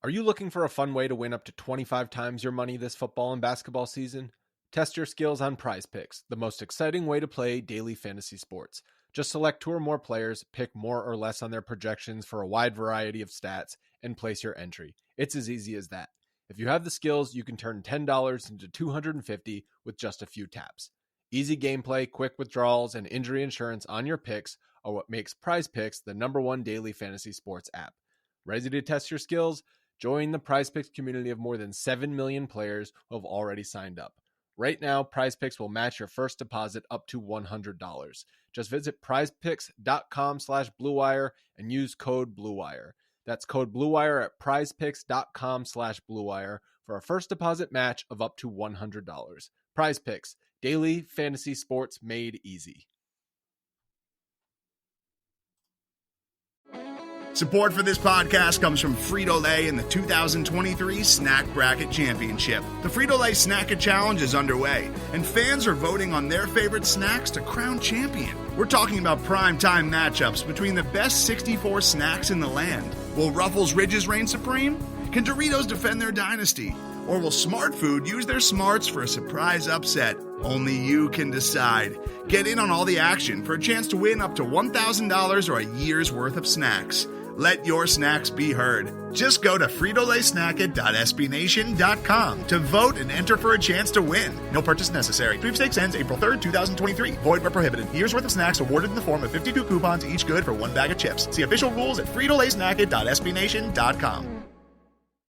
Are you looking for a fun way to win up to 25 times your money this football and basketball season? Test your skills on Prize Picks, the most exciting way to play daily fantasy sports. Just select 2 or more players, pick more or less on their projections for a wide variety of stats, and place your entry. It's as easy as that. If you have the skills, you can turn $10 into $250 with just a few taps. Easy gameplay, quick withdrawals, and injury insurance on your picks are what makes Prize Picks the #1 daily fantasy sports app. Ready to test your skills? Join the Prize Picks community of more than 7 million players who have already signed up. Right now, Prize Picks will match your first deposit up to $100. Just visit prizepicks.com/bluewire and use code BLUEWIRE. That's code BLUEWIRE at prizepicks.com/bluewire for a first deposit match of up to $100. Prize Picks, daily fantasy sports made easy. Support for this podcast comes from Frito-Lay and the 2023 Snack Bracket Championship. The Frito-Lay Snack-It Challenge is underway, and fans are voting on their favorite snacks to crown champion. We're talking about prime-time matchups between the best 64 snacks in the land. Will Ruffles Ridges reign supreme? Can Doritos defend their dynasty? Or will Smart Food use their smarts for a surprise upset? Only you can decide. Get in on all the action for a chance to win up to $1,000 or a year's worth of snacks. Let your snacks be heard. Just go to fritolaysnacket.sbnation.com to vote and enter for a chance to win. No purchase necessary. Sweepstakes ends April 3rd, 2023. Void where prohibited. Year's worth of snacks awarded in the form of 52 coupons, each good for 1 bag of chips. See official rules at fritolaysnacket.sbnation.com.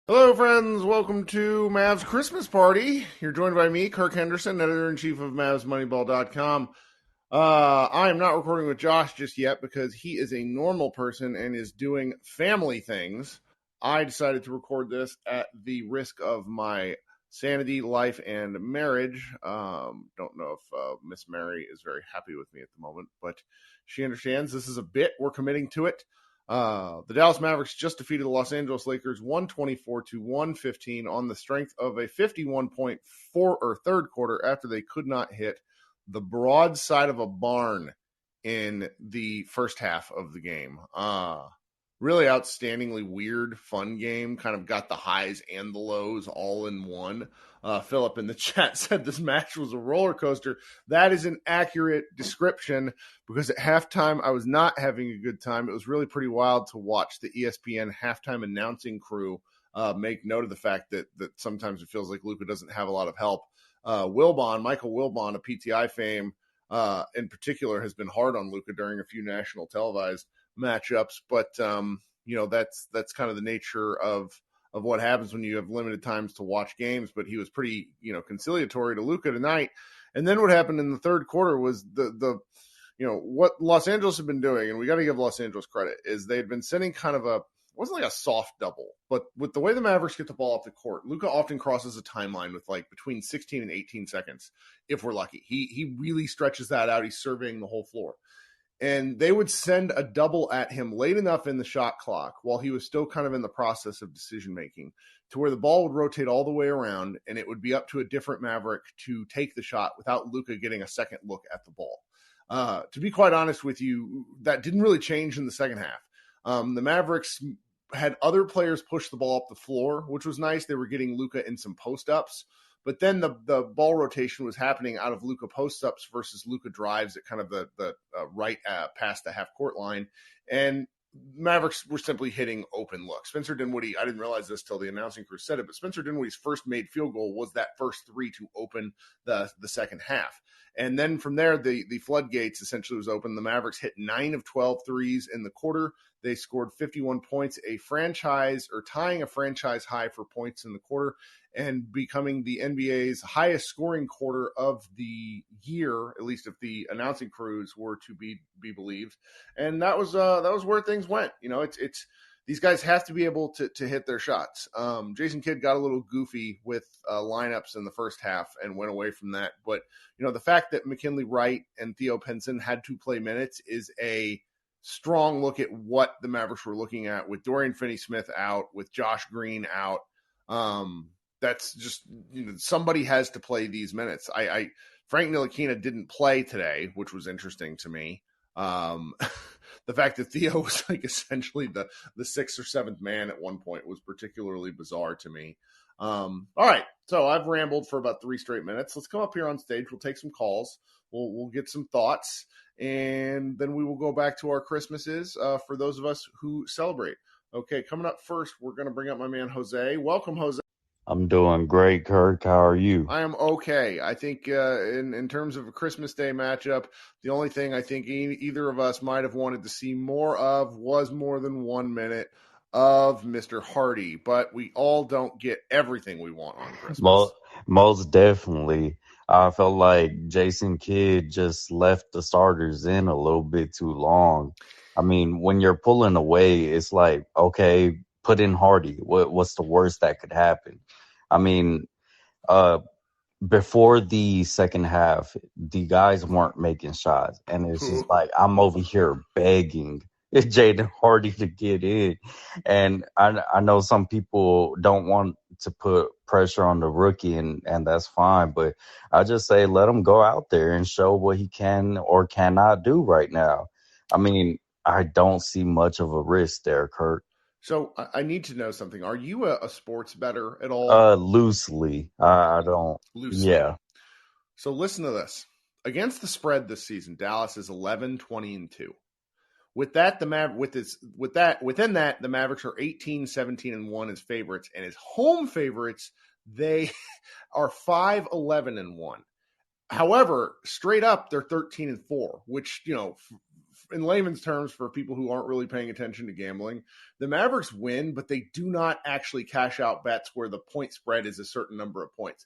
Hello, friends. Welcome to Mavs Christmas Party. You're joined by me, Kirk Henderson, editor-in-chief of MavsMoneyball.com. I am not recording with Josh just yet because he is a normal person and is doing family things. I decided to record this at the risk of my sanity, life, and marriage. Don't know if Miss Mary is very happy with me at the moment, but she understands this is a bit. We're committing to it. The Dallas Mavericks just defeated the Los Angeles Lakers 124-115 on the strength of a 51-point third quarter after they could not hit the broad side of a barn in the first half of the game. Really outstandingly weird, fun game. Kind of got the highs and the lows all in one. Philip in the chat said this match was a roller coaster. That is an accurate description because at halftime I was not having a good time. It was really pretty wild to watch the ESPN halftime announcing crew make note of the fact that sometimes it feels like Luka doesn't have a lot of help. Michael Wilbon of PTI fame, in particular, has been hard on Luka during a few national televised matchups. But, that's kind of the nature of what happens when you have limited times to watch games. But he was pretty, conciliatory to Luka tonight. And then what happened in the third quarter was what Los Angeles had been doing, and we got to give Los Angeles credit, is they'd been sending kind of it wasn't like a soft double, but with the way the Mavericks get the ball off the court, Luka often crosses a timeline with like between 16 and 18 seconds, if we're lucky. He really stretches that out. He's surveying the whole floor. And they would send a double at him late enough in the shot clock while he was still kind of in the process of decision-making to where the ball would rotate all the way around and it would be up to a different Maverick to take the shot without Luka getting a second look at the ball. To be quite honest with you, that didn't really change in the second half. The Mavericks had other players push the ball up the floor, which was nice. They were getting Luka in some post-ups. But then the ball rotation was happening out of Luka post-ups versus Luka drives at kind of the right past the half-court line. And Mavericks were simply hitting open looks. Spencer Dinwiddie, I didn't realize this till the announcing crew said it, but Spencer Dinwiddie's first made field goal was that first three to open the second half. And then from there, the floodgates essentially was open. The Mavericks hit 9 of 12 threes in the quarter. They scored 51 points, tying a franchise high for points in the quarter and becoming the NBA's highest scoring quarter of the year, at least if the announcing crews were to be believed. And that was where things went. It's these guys have to be able to hit their shots. Jason Kidd got a little goofy with lineups in the first half and went away from that. But, the fact that McKinley Wright and Theo Pinson had to play minutes is a strong look at what the Mavericks were looking at with Dorian Finney-Smith out, with Josh Green out. That's just, somebody has to play these minutes. Frank Ntilikina didn't play today, which was interesting to me. The fact that Theo was like essentially the sixth or seventh man at one point was particularly bizarre to me. All right, so I've rambled for about 3 straight minutes. Let's come up here on stage. We'll take some calls. We'll get some thoughts, and then we will go back to our Christmases for those of us who celebrate. Okay, coming up first, we're going to bring up my man Jose. Welcome, Jose. I'm doing great, Kirk. How are you? I am okay. I think in terms of a Christmas Day matchup, the only thing I think either of us might have wanted to see more of was more than 1 minute of Mr. Hardy, but we all don't get everything we want on Christmas. Most definitely. I felt like Jason Kidd just left the starters in a little bit too long. I mean, when you're pulling away, it's like, okay, put in Hardy. What's the worst that could happen? I mean, before the second half, the guys weren't making shots. And it's just like, I'm over here begging Jaden Hardy to get in. And I know some people don't want to put pressure on the rookie, and that's fine. But I just say let him go out there and show what he can or cannot do right now. I mean, I don't see much of a risk there, Kurt. So I need to know something. Are you a sports bettor at all? Loosely. I don't. Loosely. Yeah. So listen to this. Against the spread this season, Dallas is 11-20-2. With that, within that, the Mavericks are 18-17-1 as favorites, and as home favorites, they are 5-11-1. However, straight up, they're 13-4, which, you know, in layman's terms, for people who aren't really paying attention to gambling, the Mavericks win, but they do not actually cash out bets where the point spread is a certain number of points.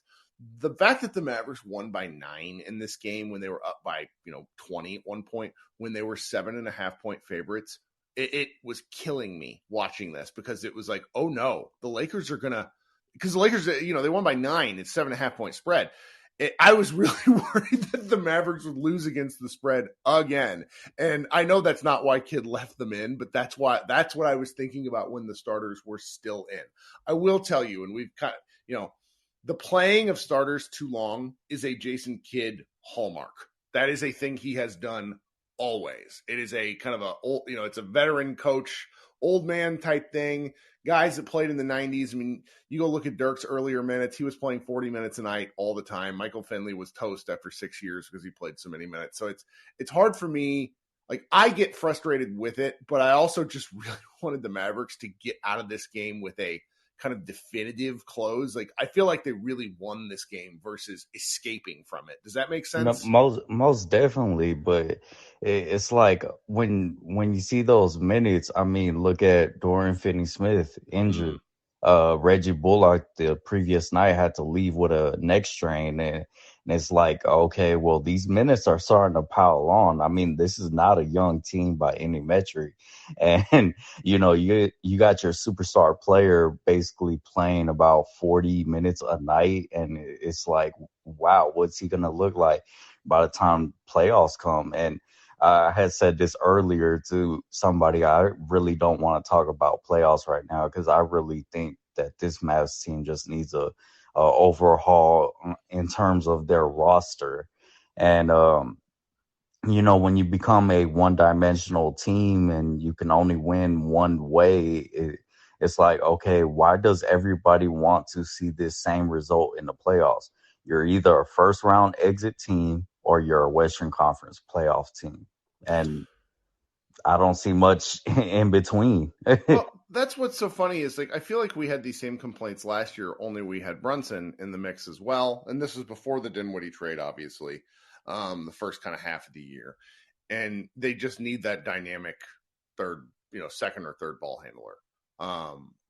The fact that the Mavericks won by 9 in this game when they were up by 20 at one point, when they were 7.5 point favorites, it was killing me watching this, because it was like, oh no, the Lakers are gonna, because the Lakers, they won by 9, it's 7.5 point spread. I was really worried that the Mavericks would lose against the spread again. And I know that's not why Kidd left them in, but that's what I was thinking about when the starters were still in. I will tell you, and we've kind of, the playing of starters too long is a Jason Kidd hallmark. That is a thing he has done always. It is a kind of it's a veteran coach, old man type thing. Guys that played in the 90s. I mean, you go look at Dirk's earlier minutes. He was playing 40 minutes a night all the time. Michael Finley was toast after 6 years because he played so many minutes. So it's hard for me. Like, I get frustrated with it, but I also just really wanted the Mavericks to get out of this game with a kind of definitive close. Like, I feel like they really won this game versus escaping from it. Does that make sense? Most definitely, but it's like when you see those minutes, I mean, look at Dorian Finney-Smith injured. Reggie Bullock the previous night had to leave with a neck strain, and it's like, okay, well, these minutes are starting to pile on. I mean, this is not a young team by any metric, and you got your superstar player basically playing about 40 minutes a night, and it's like, wow, what's he gonna look like by the time playoffs come? And I had said this earlier to somebody, I really don't want to talk about playoffs right now, because I really think that this Mavs team just needs a overhaul in terms of their roster. And, when you become a one-dimensional team and you can only win one way, it's like, okay, why does everybody want to see this same result in the playoffs? You're either a first-round exit team or you're a Western Conference playoff team. And I don't see much in between. Well, that's what's so funny is, like, I feel like we had these same complaints last year, only we had Brunson in the mix as well. And this was before the Dinwiddie trade, obviously, the first kind of half of the year. And they just need that dynamic second or third ball handler.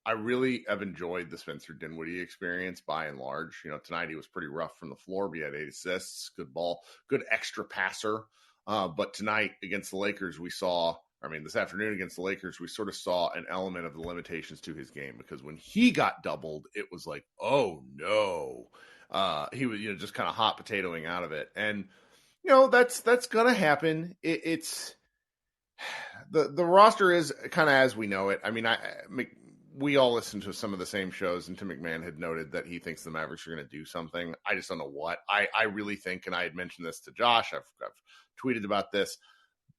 I really have enjoyed the Spencer Dinwiddie experience by and large. Tonight he was pretty rough from the floor, but he had 8 assists, good ball, good extra passer. But tonight against the Lakers, this afternoon against the Lakers, we sort of saw an element of the limitations to his game, because when he got doubled, it was like, oh no. He was, just kind of hot potatoing out of it. And, that's going to happen. It's the roster is kind of as we know it. I mean, we all listen to some of the same shows, and Tim McMahon had noted that he thinks the Mavericks are going to do something. I just don't know what. I really think, and I had mentioned this to Josh, I've tweeted about this,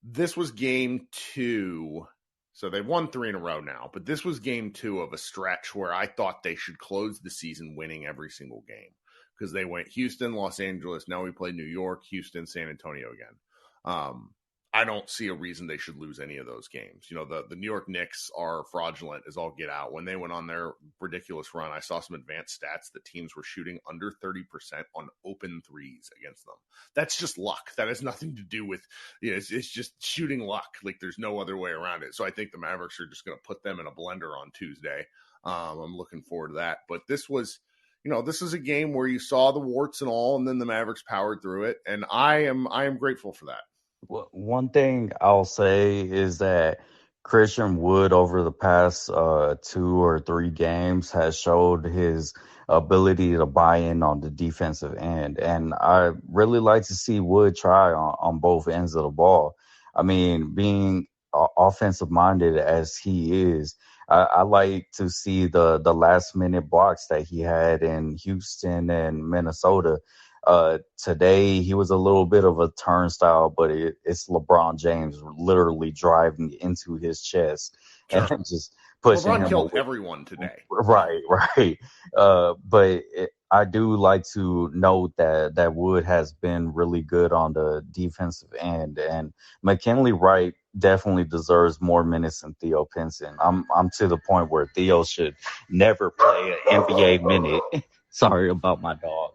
This was game 2. So they've won 3 in a row now, but this was game 2 of a stretch where I thought they should close the season winning every single game, because they went Houston, Los Angeles. Now we play New York, Houston, San Antonio again. I don't see a reason they should lose any of those games. You know, the New York Knicks are fraudulent as all get out. When they went on their ridiculous run, I saw some advanced stats that teams were shooting under 30% on open threes against them. That's just luck. That has nothing to do with, you know, it's just shooting luck. Like, there's no other way around it. So I think the Mavericks are just going to put them in a blender on Tuesday. I'm looking forward to that. But this was, you know, this is a game where you saw the warts and all, and then the Mavericks powered through it. And I am grateful for that. Well, one thing I'll say is that Christian Wood over the past 2 or 3 games has showed his ability to buy in on the defensive end. And I really like to see Wood try on both ends of the ball. I mean, being offensive minded as he is, I like to see the last minute blocks that he had in Houston and Minnesota. Today he was a little bit of a turnstile, but it's LeBron James literally driving into his chest and just pushing him. LeBron killed everyone today. Right. But I do like to note that Wood has been really good on the defensive end, and McKinley Wright definitely deserves more minutes than Theo Pinson. I'm to the point where Theo should never play an NBA minute. Sorry about my dog.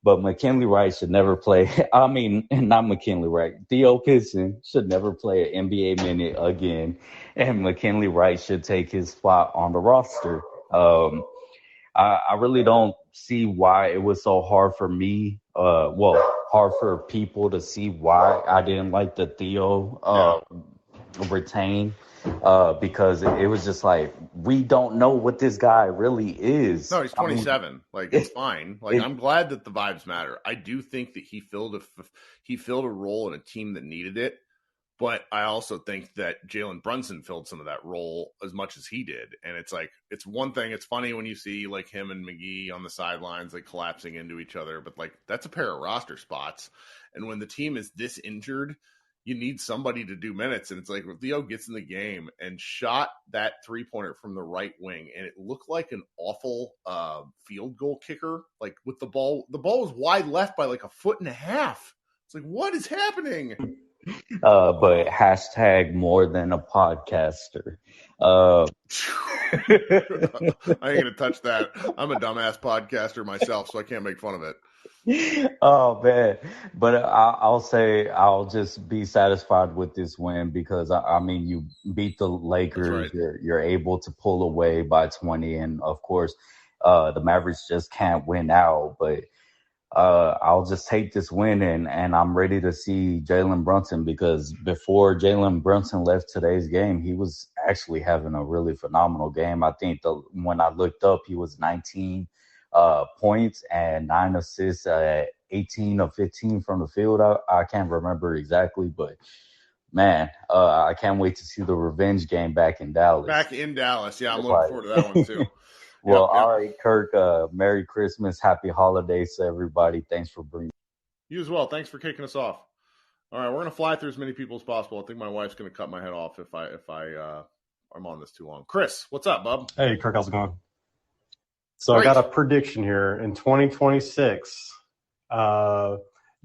But McKinley Wright should never play. I mean, not McKinley Wright. Theo Pinson should never play an NBA minute again, and McKinley Wright should take his spot on the roster. I really don't see why it was so hard for me. Hard for people to see why I didn't like the Theo retain. Because it was just like, we don't know what this guy really is. No, he's 27. It's fine. I'm glad that the vibes matter. I do think that he filled a role in a team that needed it, but I also think that Jalen Brunson filled some of that role as much as he did. And it's like, it's one thing. It's funny when you see like him and McGee on the sidelines, like collapsing into each other, but like that's a pair of roster spots. And when the team is this injured, you need somebody to do minutes. And it's like, Theo gets in the game and shot that 3-pointer from the right wing, and it looked like an awful field goal kicker. Like, with the ball was wide left by like a foot and a half. It's like, what is happening? But hashtag more than a podcaster. I ain't gonna touch that. I'm a dumbass podcaster myself, so I can't make fun of it. Oh man, but I'll say I'll just be satisfied with this win because I mean, you beat the Lakers. Right. You're able to pull away by 20, and of course the Mavericks just can't win out. But I'll just take this win, and I'm ready to see Jalen Brunson, because before Jalen Brunson left today's game, he was actually having a really phenomenal game. I think when I looked up, he was 19 points and 9 assists, 18 of 15 from the field. I can't remember exactly, but man, I can't wait to see the revenge game back in Dallas. Yeah, I'm looking forward to that one too. Well, all right, Kirk, Merry Christmas, Happy Holidays to everybody. Thanks for bringing. You as well. Thanks for kicking us off. All right, we're gonna fly through as many people as possible. I think my wife's gonna cut my head off if I'm on this too long. Chris, what's up, bub? Hey, Kirk, how's it going? So Great. I got a prediction here. In 2026,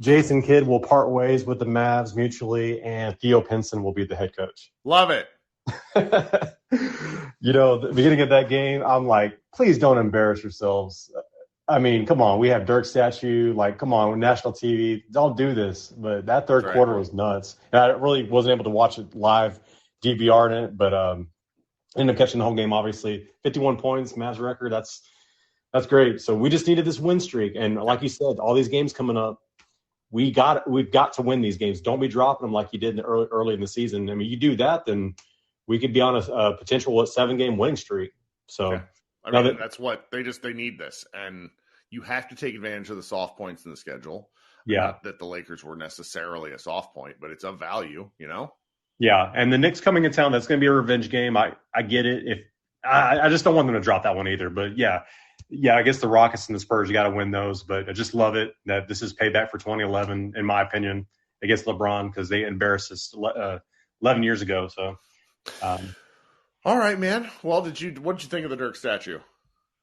Jason Kidd will part ways with the Mavs mutually, and Theo Pinson will be the head coach. Love it. You know, the beginning of that game, I'm like, please don't embarrass yourselves. I mean, come on. We have Dirk statue. Like, come on, national TV. Don't do this. But that third quarter was nuts. And I really wasn't able to watch it live, DVR in it, but ended up catching the whole game, obviously. 51 points, Mavs record. That's great. So we just needed this win streak. And like you said, all these games coming up, we've got to win these games. Don't be dropping them like you did early in the season. I mean, you do that, then we could be on a potential 7-game winning streak. So yeah. I mean, that's what they need this. And you have to take advantage of the soft points in the schedule. Yeah. Not that the Lakers were necessarily a soft point, but it's of value, you know? Yeah. And the Knicks coming in town, that's going to be a revenge game. I get it. I just don't want them to drop that one either. But yeah, I guess the Rockets and the Spurs, you got to win those. But I just love it that this is payback for 2011, in my opinion, against LeBron because they embarrassed us 11 years ago. So, all right, man. Well, what did you think of the Dirk statue?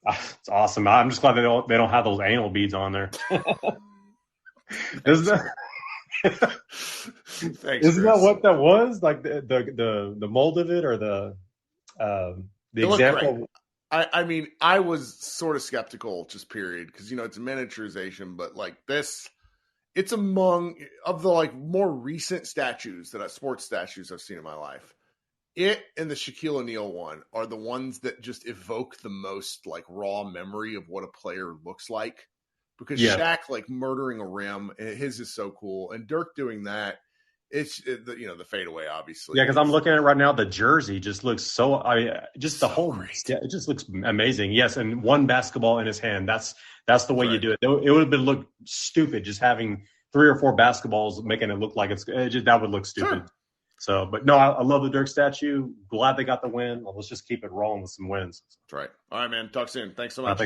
It's awesome. I'm just glad they don't have those anal beads on there. Isn't that what that was? Like the mold of it or the example? I mean, I was sort of skeptical, just period, because it's a miniaturization, but like this, it's among of the like more recent sports statues I've seen in my life. It and the Shaquille O'Neal one are the ones that just evoke the most like raw memory of what a player looks like. Because Shaq like murdering a rim, his is so cool, and Dirk doing that. It's the fadeaway, obviously. Yeah, because I'm looking at it right now. The jersey just looks so. The whole. Great. Yeah, it just looks amazing. Yes, and one basketball in his hand. That's the way you do it. It would have looked stupid just having 3 or 4 basketballs, making it look like that would look stupid. Sure. So, but no, I love the Dirk statue. Glad they got the win. Well, let's just keep it rolling with some wins. That's right. All right, man. Talk soon. Thanks so much.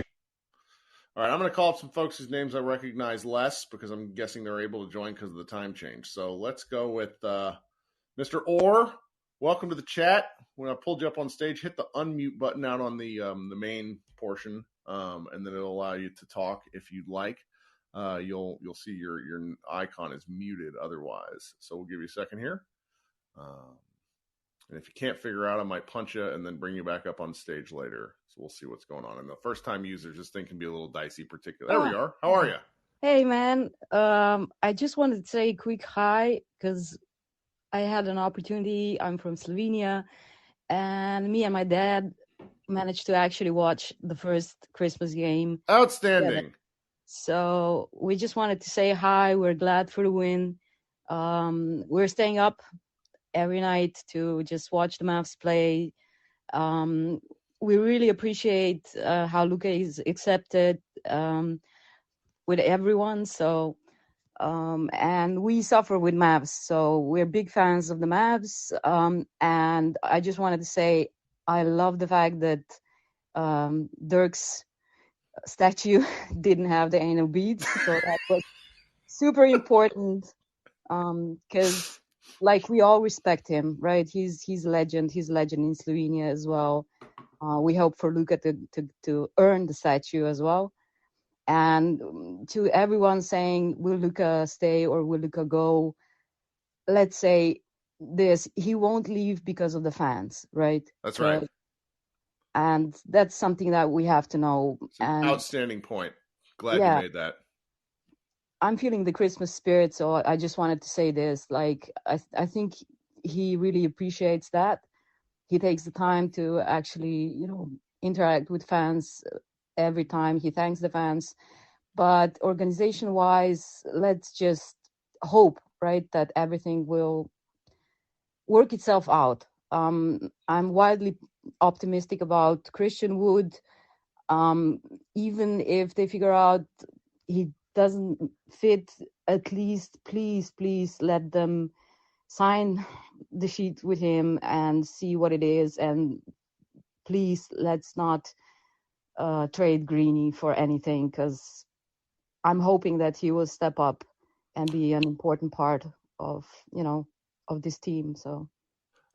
All right, I'm going to call up some folks whose names I recognize less because I'm guessing they're able to join because of the time change. So let's go with Mr. Orr. Welcome to the chat. When I pulled you up on stage, hit the unmute button out on the main portion, and then it'll allow you to talk if you'd like. You'll see your icon is muted otherwise. So we'll give you a second here. And if you can't figure out, I might punch you and then bring you back up on stage later. So we'll see what's going on. And the first-time users, this thing can be a little dicey, particularly. There we are. How are you? Hey, man. I just wanted to say a quick hi because I had an opportunity. I'm from Slovenia, and me and my dad managed to actually watch the first Christmas game. Outstanding. Together. So we just wanted to say hi. We're glad for the win. We're staying up every night to just watch the Mavs play. We really appreciate how Luka is accepted with everyone. So, and we suffer with Mavs. So we're big fans of the Mavs. And I just wanted to say, I love the fact that Dirk's statue didn't have the anal beads. So that was super important because like we all respect him, right? He's a legend. He's a legend in Slovenia as well. We hope for Luka to earn the statue as well. And to everyone saying, will Luka stay or will Luka go? Let's say this, he won't leave because of the fans, right? That's right. And that's something that we have to know. Outstanding point. Glad you made that. I'm feeling the Christmas spirit, so I just wanted to say this. Like, I think he really appreciates that. He takes the time to actually, interact with fans every time. He thanks the fans. But organization-wise, let's just hope, right, that everything will work itself out. I'm wildly optimistic about Christian Wood. Even if they figure out he doesn't fit, at least please let them sign the sheet with him and see what it is, and please let's not trade Greeny for anything, because I'm hoping that he will step up and be an important part of this team. So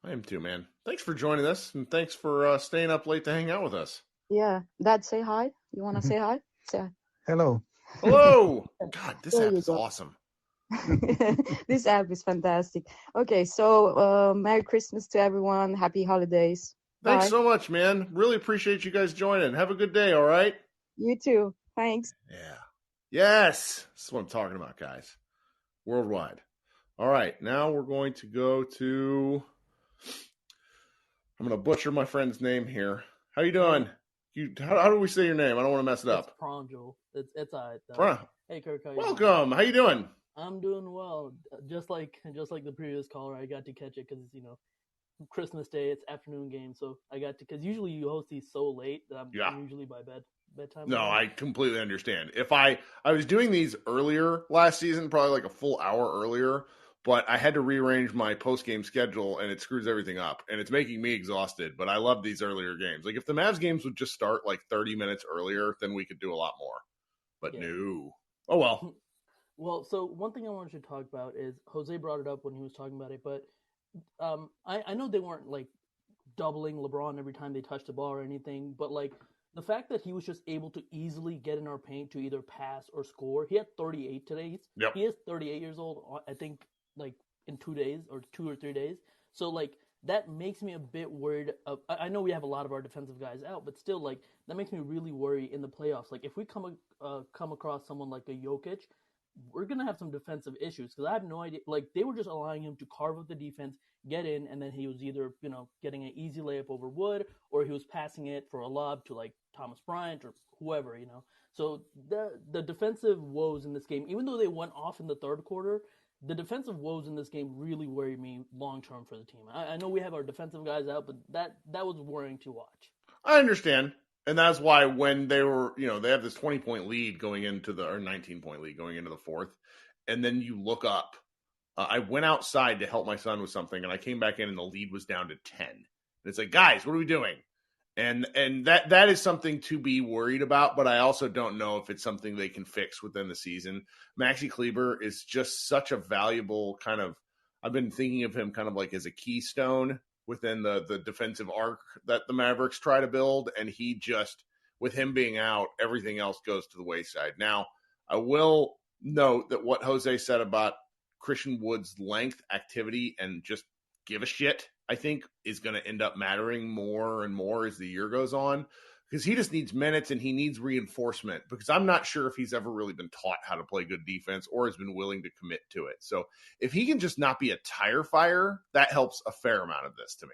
I am too, man. Thanks for joining us, and thanks for staying up late to hang out with us. Yeah, Dad, say hi. You want to say hi? Say hi. Hello. God, this app is awesome. This app is fantastic. Okay, so Merry Christmas to everyone. Happy holidays. Thanks Bye. so much, man. Really appreciate you guys joining. Have a good day, all right? You too. Thanks. Yeah. Yes. This is what I'm talking about, guys. Worldwide. All right, now we're going to go to... I'm going to butcher my friend's name here. How you doing? How do we say your name? I don't want to mess it up. It's Pranjul. It's all right. Hey, Kirk. Welcome. How you doing? I'm doing well. Just like the previous caller, I got to catch it because Christmas Day. It's afternoon game, so I got to, because usually you host these so late that I'm usually by bedtime. No, I completely understand. If I was doing these earlier last season, probably like a full hour earlier, but I had to rearrange my post-game schedule, and it screws everything up, and it's making me exhausted, but I love these earlier games. Like, if the Mavs games would just start, 30 minutes earlier, then we could do a lot more. But no. Oh, well. Well, so one thing I wanted to talk about is Jose brought it up when he was talking about it, but I know they weren't like doubling LeBron every time they touched the ball or anything, but like the fact that he was just able to easily get in our paint to either pass or score. He had 38 today. Yep. He is 38 years old, I think, like in 2 days or 2 or 3 days. So like that makes me a bit worried. I know we have a lot of our defensive guys out, but still, like that makes me really worry in the playoffs. Like if we come across someone like a Jokic, we're gonna have some defensive issues because I have no idea. Like they were just allowing him to carve up the defense, get in, and then he was either getting an easy layup over Wood, or he was passing it for a lob to like Thomas Bryant or whoever. So the defensive woes in this game, even though they went off in the third quarter, the defensive woes in this game really worry me long term for the team. I know we have our defensive guys out, but that was worrying to watch. I understand. And that's why when they were, they have this 20-point lead going into or 19-point lead going into the fourth, and then you look up. I went outside to help my son with something, and I came back in, and the lead was down to 10. And it's like, guys, what are we doing? And that is something to be worried about, but I also don't know if it's something they can fix within the season. Maxi Kleber is just such a valuable kind of – I've been thinking of him kind of like as a keystone within the defensive arc that the Mavericks try to build, and he just, with him being out, everything else goes to the wayside. Now, I will note that what Jose said about Christian Wood's length, activity, and just give a shit, I think, is going to end up mattering more and more as the year goes on, because he just needs minutes and he needs reinforcement, because I'm not sure if he's ever really been taught how to play good defense or has been willing to commit to it. So if he can just not be a tire fire, that helps a fair amount of this to me.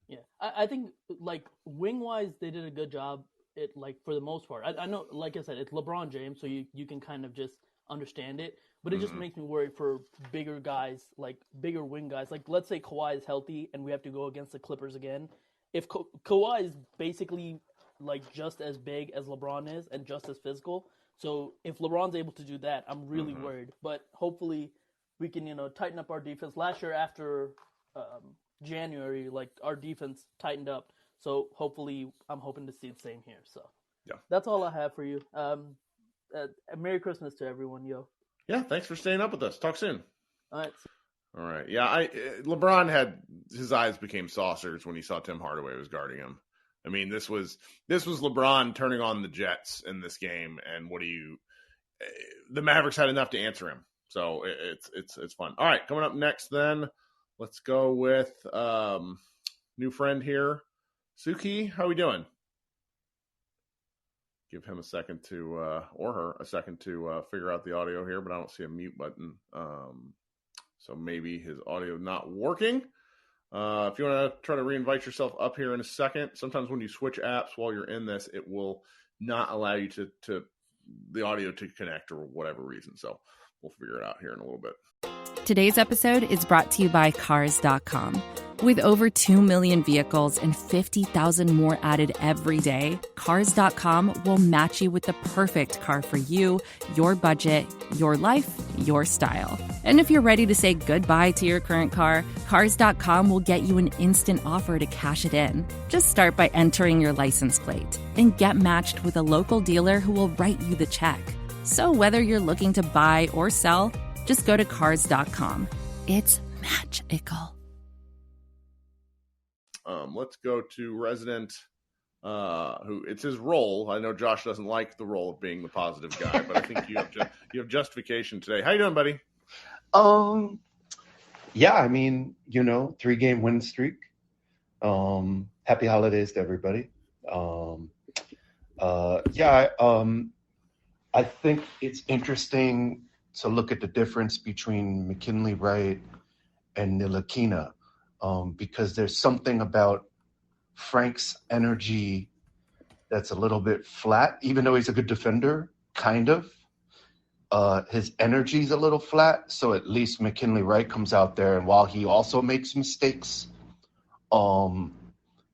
Yeah, I think like wing wise, they did a good job. It like for the most part, I know, like I said, it's LeBron James, so you can kind of just understand it. But it just makes me worried for bigger guys, like bigger wing guys. Like let's say Kawhi is healthy and we have to go against the Clippers again. If Kawhi is basically like just as big as LeBron is and just as physical, so if LeBron's able to do that, I'm really worried. But hopefully we can tighten up our defense. Last year after January, like our defense tightened up. So hopefully I'm hoping to see the same here. So yeah, that's all I have for you. Merry Christmas to everyone, yo. Yeah, thanks for staying up with us. Talk soon. All right. Yeah, LeBron had his eyes became saucers when he saw Tim Hardaway was guarding him. I mean, this was LeBron turning on the Jets in this game, and the Mavericks had enough to answer him. So it's fun. All right, coming up next then, let's go with new friend here, Suki. How are we doing? Give him a second to, or her a second to figure out the audio here, but I don't see a mute button. So maybe his audio not working. If you want to try to reinvite yourself up here in a second, sometimes when you switch apps while you're in this, it will not allow you to the audio to connect or whatever reason. So we'll figure it out here in a little bit. Today's episode is brought to you by Cars.com. With over 2 million vehicles and 50,000 more added every day, Cars.com will match you with the perfect car for you, your budget, your life, your style. And if you're ready to say goodbye to your current car, Cars.com will get you an instant offer to cash it in. Just start by entering your license plate and get matched with a local dealer who will write you the check. So whether you're looking to buy or sell, just go to Cars.com. It's magical. Let's go to resident, who it's his role. I know Josh doesn't like the role of being the positive guy, but I think you have justification today. How you doing, buddy? Yeah, I mean, 3-game win streak. Happy holidays to everybody. I think it's interesting to look at the difference between McKinley Wright and Ntilikina, because there's something about Frank's energy that's a little bit flat, even though he's a good defender, kind of. His energy's a little flat, so at least McKinley Wright comes out there, and while he also makes mistakes,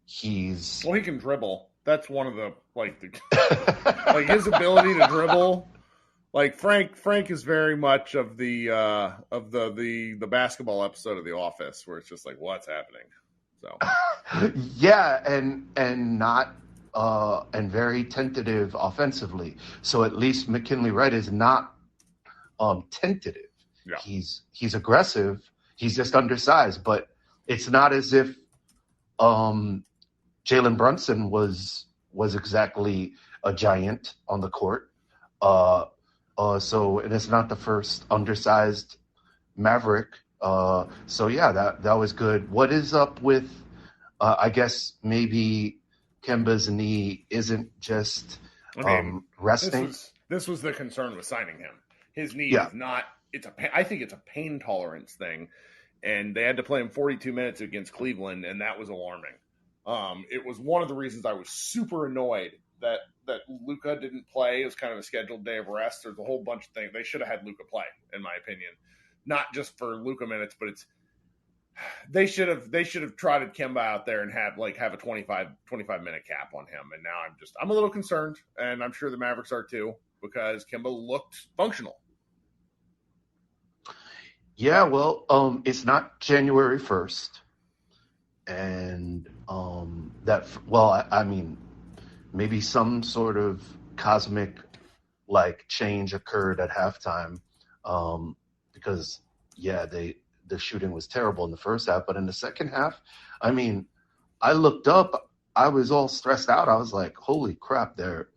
he can dribble. That's one of the like his ability to dribble. Like Frank is very much of the basketball episode of The Office where it's just like, what's happening? So yeah, and not and very tentative offensively. So at least McKinley Wright is not tentative. Yeah. He's aggressive. He's just undersized, but it's not as if Jalen Brunson was exactly a giant on the court. So and it's not the first undersized Maverick. So yeah, that was good. What is up with? I guess maybe Kemba's knee isn't just resting. This was the concern with signing him. His knee Yeah. is not. I think it's a pain tolerance thing, and they had to play him 42 minutes against Cleveland, and that was alarming. It was one of the reasons I was super annoyed that Luka didn't play. It was kind of a scheduled day of rest. There's a whole bunch of things they should have had Luka play, in my opinion, not just for Luka minutes, but they should have trotted Kemba out there and have a 25 minute cap on him. And now I'm a little concerned, and I'm sure the Mavericks are too, because Kemba looked functional. Yeah, well, it's not January 1st. And I mean, maybe some sort of cosmic change occurred at halftime, because the shooting was terrible in the first half, but in the second half, I mean, I looked up, I was all stressed out. I was like, holy crap, they're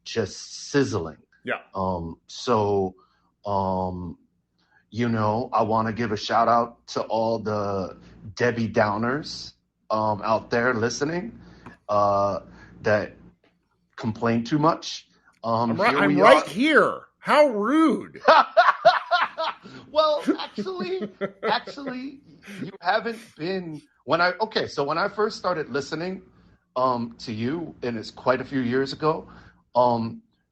just sizzling. Yeah. I want to give a shout out to all the Debbie Downers out there listening that complain too much. I'm right here. How rude. Well, actually, you haven't been when I first started listening to you, and it's quite a few years ago,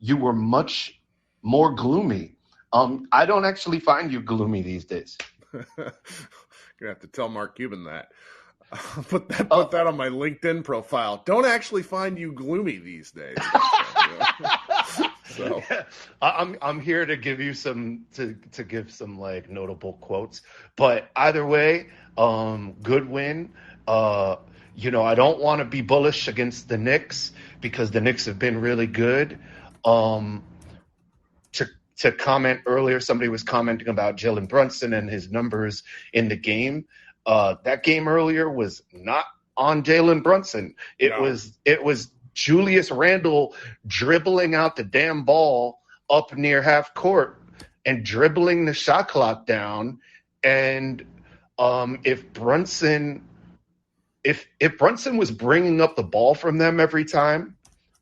you were much more gloomy. I don't actually find you gloomy these days. Gonna have to tell Mark Cuban that. Put that on my LinkedIn profile. Don't actually find you gloomy these days. So I'm here to give you some notable quotes. But either way, good win. I don't want to be bullish against the Knicks because the Knicks have been really good. To comment earlier, somebody was commenting about Jalen Brunson and his numbers in the game. That game earlier was not on Jalen Brunson. It was Julius Randle dribbling out the damn ball up near half court and dribbling the shot clock down. And if Brunson was bringing up the ball from them every time,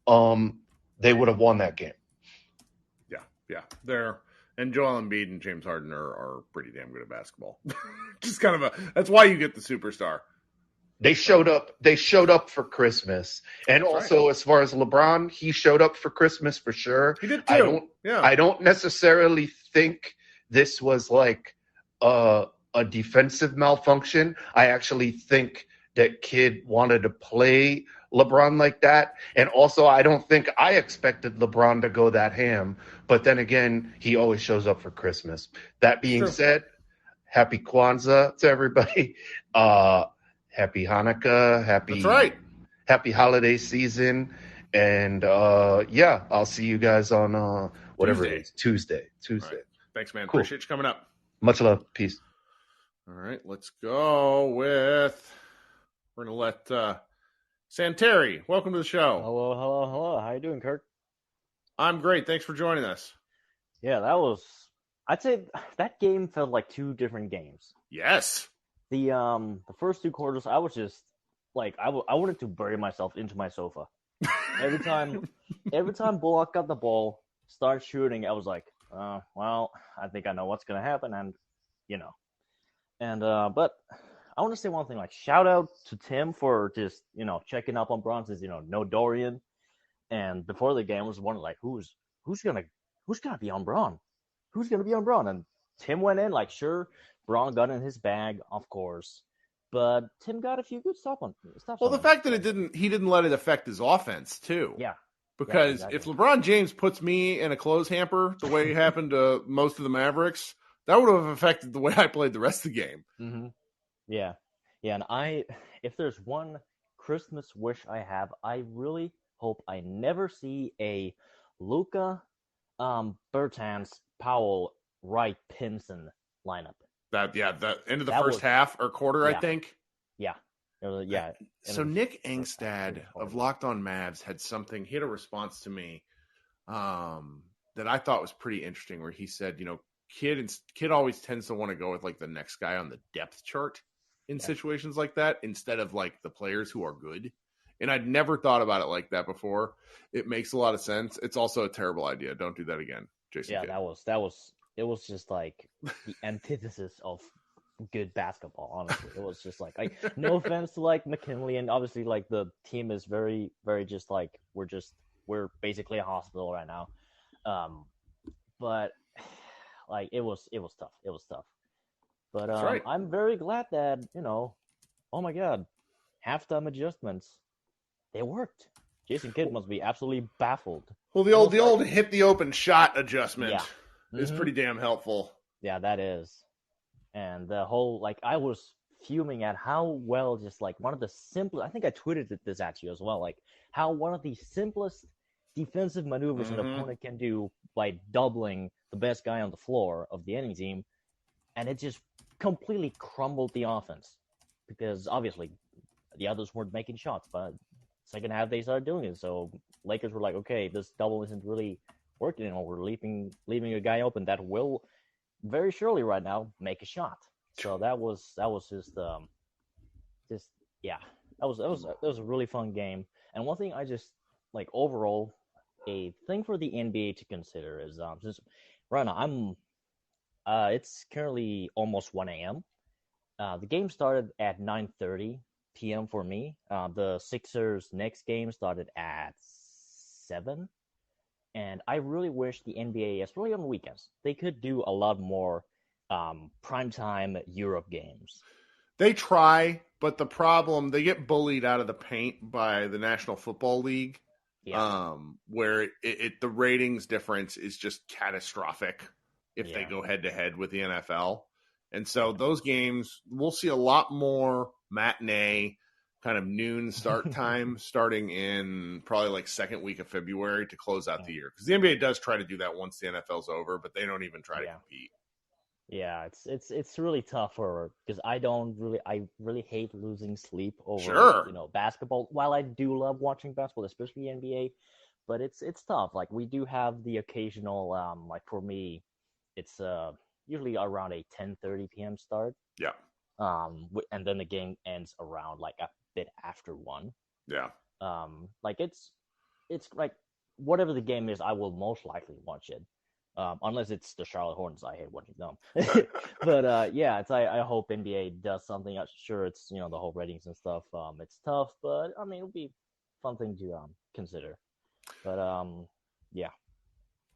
they would have won that game. Yeah, and Joel Embiid and James Harden are pretty damn good at basketball. Just that's why you get the superstar. They showed up for Christmas. And That's also, right. As far as LeBron, he showed up for Christmas for sure. He did too. I don't necessarily think this was like a defensive malfunction. I actually think that kid wanted to play LeBron like that. And also, I don't think I expected LeBron to go that ham. But then again, he always shows up for Christmas. That being said, happy Kwanzaa to everybody. Happy Hanukkah. Happy holiday season. And I'll see you guys on whatever it is. Tuesday. Right. Thanks, man. Cool. Appreciate you coming up. Much love. Peace. All right, let's go with. We're gonna let Santeri. Welcome to the show. Hello. How you doing, Kirk? I'm great. Thanks for joining us. Yeah, I'd say that game felt like two different games. Yes. The first two quarters, I was just like, I wanted to bury myself into my sofa. Every time Bullock got the ball, started shooting, I was like, well, I think I know what's gonna happen, but I want to say one thing, like shout out to Tim for just, checking up on Bronson's, no Dorian. And before the game I was wondering like who's gonna be on Braun? Who's gonna be on Braun? And Tim went in, like, sure, Braun got in his bag, of course. But Tim got a few good stuff on. Well, the fact that he didn't let it affect his offense too. Yeah. Because exactly. if LeBron James puts me in a clothes hamper the way it happened to most of the Mavericks, that would have affected the way I played the rest of the game. Mm-hmm. Yeah. And if there's one Christmas wish I have, I really hope I never see a Luka Bertans Powell, Wright, Pinson lineup. The end of the That first was- half or quarter, I yeah. think. Yeah. Yeah. So Nick Angstad first of quarter. Locked On Mavs had something. He had a response to me that I thought was pretty interesting, where he said, kid always tends to want to go with like the next guy on the depth chart in situations like that instead of like the players who are good. And I'd never thought about it like that before. It makes a lot of sense. It's also a terrible idea. Don't do that again, Jason. Yeah, Kidd. it was just like the antithesis of good basketball, honestly. It was just like no offense to like McKinley, and obviously like the team is very, very just like we're basically a hospital right now. But like it was tough. It was tough. But That's right. I'm very glad that, oh my God, halftime adjustments, they worked. Jason Kidd must be absolutely baffled. Well, the old hit the open shot adjustment is Mhm. pretty damn helpful. Yeah, that is. And the whole, like, I was fuming at how well just, like, one of the simplest, I think I tweeted this at you as well, like, how one of the simplest defensive maneuvers an opponent can do by doubling the best guy on the floor of the enemy team, and it just completely crumbled the offense. Because, obviously, the others weren't making shots, but second half they started doing it, so Lakers were like, okay, this double isn't really working anymore. We're leaving a guy open that will very surely right now make a shot. So that was just that was a really fun game. And one thing I just like overall, a thing for the NBA to consider is since right now it's currently almost 1 a.m. The game started at 9:30 p.m. for me. The Sixers' next game started at 7. And I really wish the NBA, especially on weekends, they could do a lot more primetime Europe games. They try, but the problem, they get bullied out of the paint by the National Football League, where the ratings difference is just catastrophic if they go head-to-head with the NFL. And so those games, we'll see a lot more matinee, kind of noon start time starting in probably like second week of February to close out the year. Because the NBA does try to do that once the NFL's over, but they don't even try to compete. Yeah, it's really tough because I really hate losing sleep over basketball. While I do love watching basketball, especially NBA, but it's tough. Like we do have the occasional like for me, it's usually around a 10:30 p.m. start. Yeah. And then the game ends around like a bit after 1. Yeah. Like it's like whatever the game is, I will most likely watch it. Unless it's the Charlotte Hornets, I hate watching them. But I hope NBA does something. I'm sure it's the whole ratings and stuff. It's tough, but I mean it'll be a fun thing to consider. But yeah.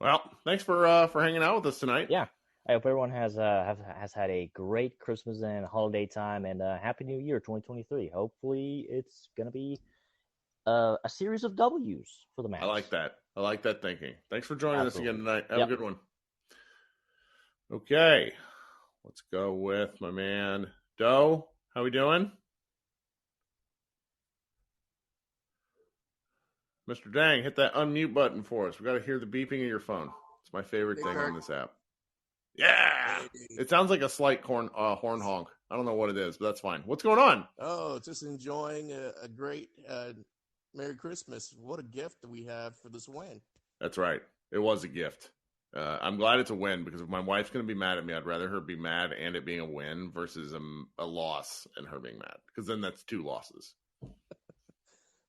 Well, thanks for hanging out with us tonight. Yeah, I hope everyone has had a great Christmas and holiday time, and Happy New Year 2023. Hopefully, it's gonna be a series of W's for the Mavs. I like that thinking. Thanks for joining us again tonight. Have a good one. Okay, let's go with my man Doe. How we doing? Mr. Dang, hit that unmute button for us. We got to hear the beeping of your phone. It's my favorite thing on this app. Yeah, it sounds like a slight horn honk. I don't know what it is, but that's fine. What's going on? Oh, just enjoying a great Merry Christmas. What a gift we have for this win. That's right. It was a gift. I'm glad it's a win because if my wife's going to be mad at me, I'd rather her be mad and it being a win versus a loss and her being mad, because then that's 2 losses.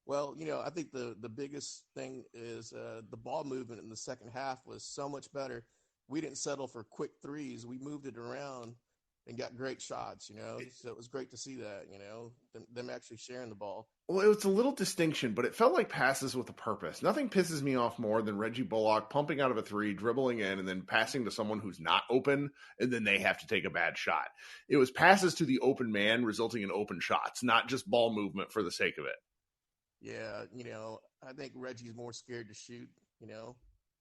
Well, I think the biggest thing is the ball movement in the second half was so much better. We didn't settle for quick threes. We moved it around and got great shots, So it was great to see that, them actually sharing the ball. Well, it was a little distinction, but it felt like passes with a purpose. Nothing pisses me off more than Reggie Bullock pumping out of a 3, dribbling in, and then passing to someone who's not open, and then they have to take a bad shot. It was passes to the open man resulting in open shots, not just ball movement for the sake of it. Yeah, I think Reggie's more scared to shoot,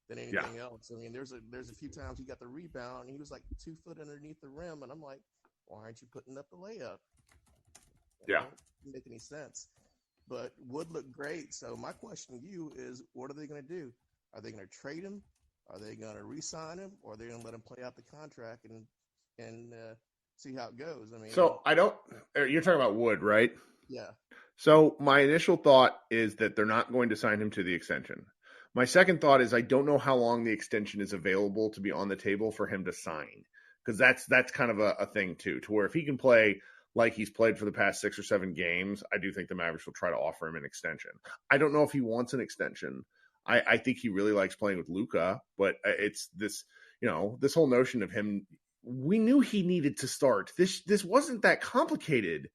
than anything else. I mean, there's a few times he got the rebound and he was like 2 foot underneath the rim, and I'm like, why aren't you putting up the layup? Didn't make any sense. But Wood looked great. So my question to you is, what are they going to do? Are they going to trade him? Are they going to re-sign him, or are they going to let him play out the contract and see how it goes? I mean, so you're talking about Wood, right? yeah. So my initial thought is that they're not going to sign him to the extension. My second thought is I don't know how long the extension is available to be on the table for him to sign, because that's kind of a thing too, to where if he can play like he's played for the past 6 or 7 games, I do think the Mavericks will try to offer him an extension. I don't know if he wants an extension. I think he really likes playing with Luka, but it's this, this whole notion of him. We knew he needed to start. This wasn't that complicated.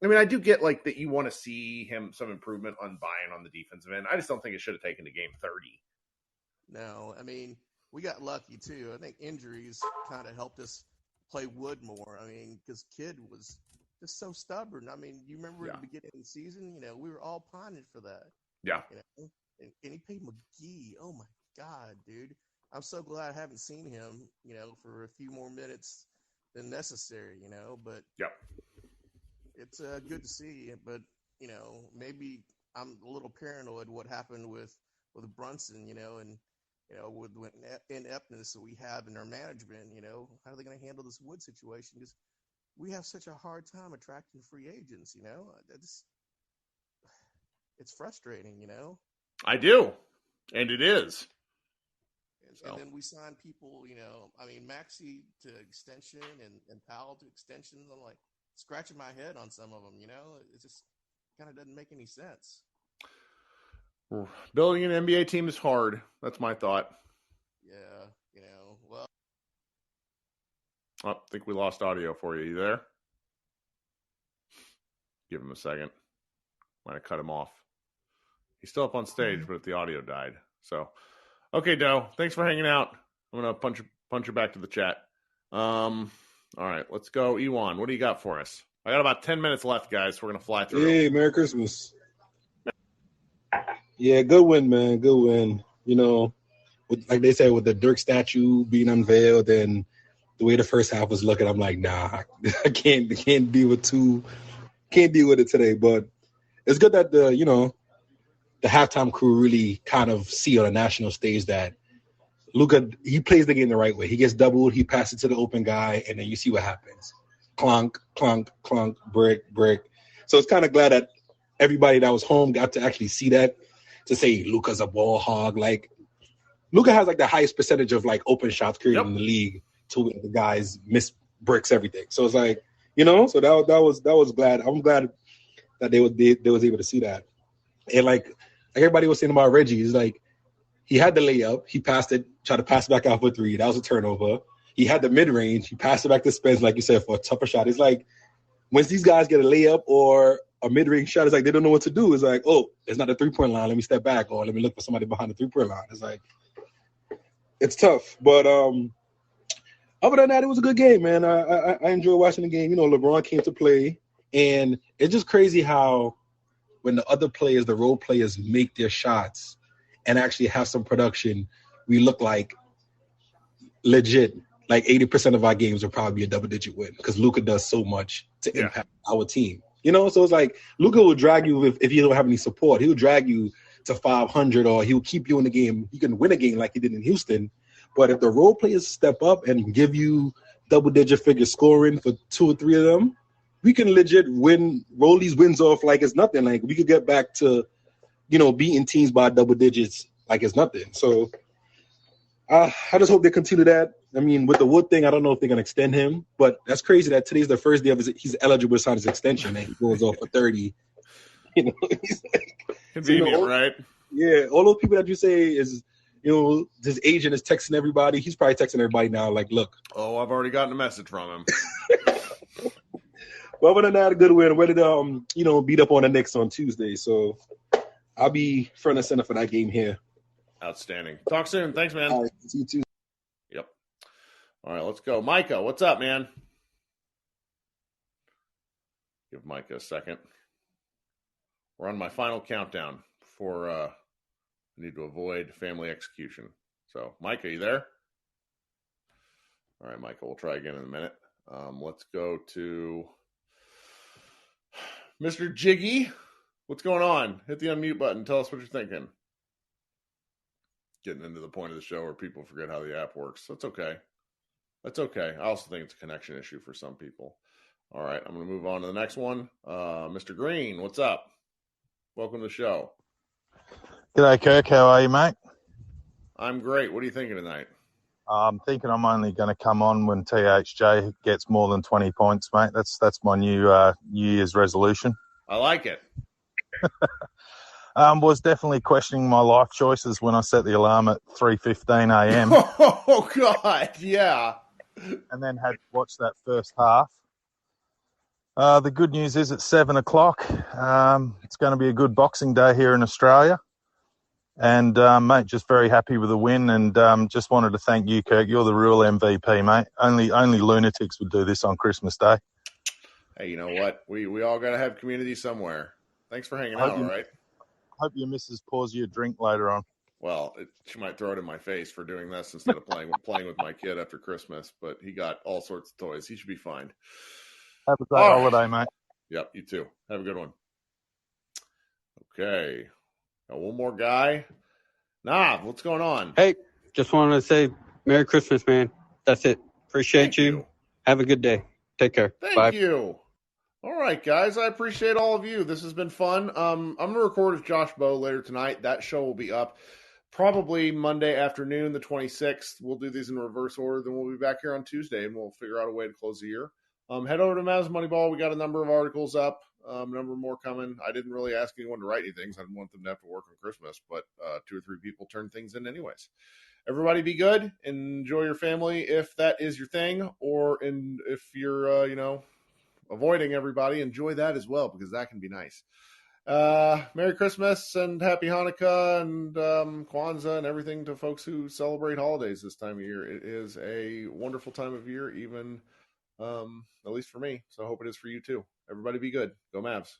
I mean, I do get like that you want to see him some improvement on buying on the defensive end. I just don't think it should have taken to game 30. No, I mean, we got lucky too. I think injuries kind of helped us play Wood more. I mean, because Kidd was just so stubborn. I mean, you remember at the beginning of the season, we were all pining for that. Yeah. And he paid McGee. Oh my God, dude. I'm so glad I haven't seen him, for a few more minutes than necessary, but it's good to see. But, maybe I'm a little paranoid what happened with Brunson, and, with ineptness that we have in our management, how are they going to handle this Wood situation? Because we have such a hard time attracting free agents, it's frustrating, I do. And it is. And then we sign people, I mean, Maxey to extension and Powell to extensions. I'm like scratching my head on some of them, it just kind of doesn't make any sense. Building an NBA team is hard. That's my thought. Yeah, well. I think we lost audio for you. You there? Give him a second. Might have cut him off. He's still up on stage, but the audio died. So, okay, Doe. Thanks for hanging out. I'm gonna punch her back to the chat. All right, let's go. Ewan, what do you got for us? I got about 10 minutes left, guys. So we're gonna fly through. Hey, Merry Christmas. Yeah, good win, man. Good win. Like they said, with the Dirk statue being unveiled and the way the first half was looking, I'm like, nah, I can't deal with it today. But it's good that the halftime crew really kind of see on a national stage that Luka, he plays the game the right way. He gets doubled, he passes to the open guy, and then you see what happens. Clunk, clunk, clunk, brick, brick. So it's kind of glad that everybody that was home got to actually see that, to say Luka's a ball hog. Like, Luka has like the highest percentage of like open shots created in the league, to the guys miss bricks, everything. So it's like, so that was glad. I'm glad that they was able to see that. And like everybody was saying about Reggie, is like he had the layup, he passed it, tried to pass it back out for 3. That was a turnover. He had the mid range, he passed it back to Spence, like you said, for a tougher shot. It's like once these guys get a layup or a mid range shot, it's like they don't know what to do. It's like, oh, it's not a 3-point line. Let me step back, or let me look for somebody behind the 3-point line. It's like it's tough, but other than that, it was a good game, man. I enjoyed watching the game. LeBron came to play, and it's just crazy how when the other players, the role players, make their shots and actually have some production, we look like legit. Like 80% of our games will probably be a double-digit win because Luka does so much to impact our team. So it's like Luka will drag you if you don't have any support. He'll drag you to 500, or he'll keep you in the game. You can win a game like he did in Houston. But if the role players step up and give you double-digit figure scoring for 2 or 3 of them, we can legit roll these wins off like it's nothing. Like we could get back to, beating teams by double digits like it's nothing. So I just hope they continue that. I mean, with the Wood thing, I don't know if they're going to extend him, but that's crazy that today's the first day of he's eligible to sign his extension and he goes off for 30. He's like, convenient, right? Yeah, all those people that you say is, his agent is texting everybody. He's probably texting everybody now, like, look. Oh, I've already gotten a message from him. Well, other than that, a good win. Ready to, beat up on the Knicks on Tuesday. So I'll be front and center for that game here. Outstanding. Talk soon. Thanks, man. All right, see you Tuesday. Yep. All right, let's go. Micah, what's up, man? Give Micah a second. We're on my final countdown before I need to avoid family execution. So, Micah, you there? All right, Micah, we'll try again in a minute. Let's go to Mr. Jiggy. What's going on? Hit the unmute button. Tell us what you're thinking. getting into the point of the show where people forget how the app works. That's okay. That's okay. I also think it's a connection issue for some people. All right, I'm going to move on to the next one. Mr. Green, what's up? Welcome to the show. G'day, Kirk. How are you, mate? I'm great. What are you thinking tonight? I'm thinking I'm only going to come on when THJ gets more than 20 points, mate. That's my new Year's resolution. I like it. Was definitely questioning my life choices when I set the alarm at 3:15 a.m. Oh, God, yeah. And then had to watch that first half. The good news is it's 7 o'clock. It's going to be a good Boxing Day here in Australia. And, mate, just very happy with the win and just wanted to thank you, Kirk. You're the real MVP, mate. Only lunatics would do this on Christmas Day. Hey, you know what? We all got to have community somewhere. Thanks for hanging out, all right? Hope your missus pours you a drink later on. Well, she might throw it in my face for doing this instead of playing with my kid after Christmas, but he got all sorts of toys. He should be fine. Have a great holiday, mate. Yep, you too. Have a good one. Okay. Got one more guy. What's going on? Hey, just wanted to say Merry Christmas, man. That's it. Appreciate you. Have a good day. Take care. Thank Bye. you. All right, guys. I appreciate all of you. This has been fun. I'm going to record with Josh Bowe later tonight. That show will be up probably Monday afternoon, the 26th. We'll do these in reverse order. Then we'll be back here on Tuesday, and we'll figure out a way to close the year. Head over to Mavs Moneyball. We got a number of articles up, a number more coming. I didn't really ask anyone to write anything. I didn't want them to have to work on Christmas, but 2 or 3 people turned things in anyways. Everybody be good. Enjoy your family if that is your thing, or if you're, avoiding everybody, enjoy that as well, because that can be nice. Merry Christmas and Happy Hanukkah and Kwanzaa and everything to folks who celebrate holidays this time of year. It is a wonderful time of year, even at least for me. So I hope it is for you too. Everybody be good. Go Mavs.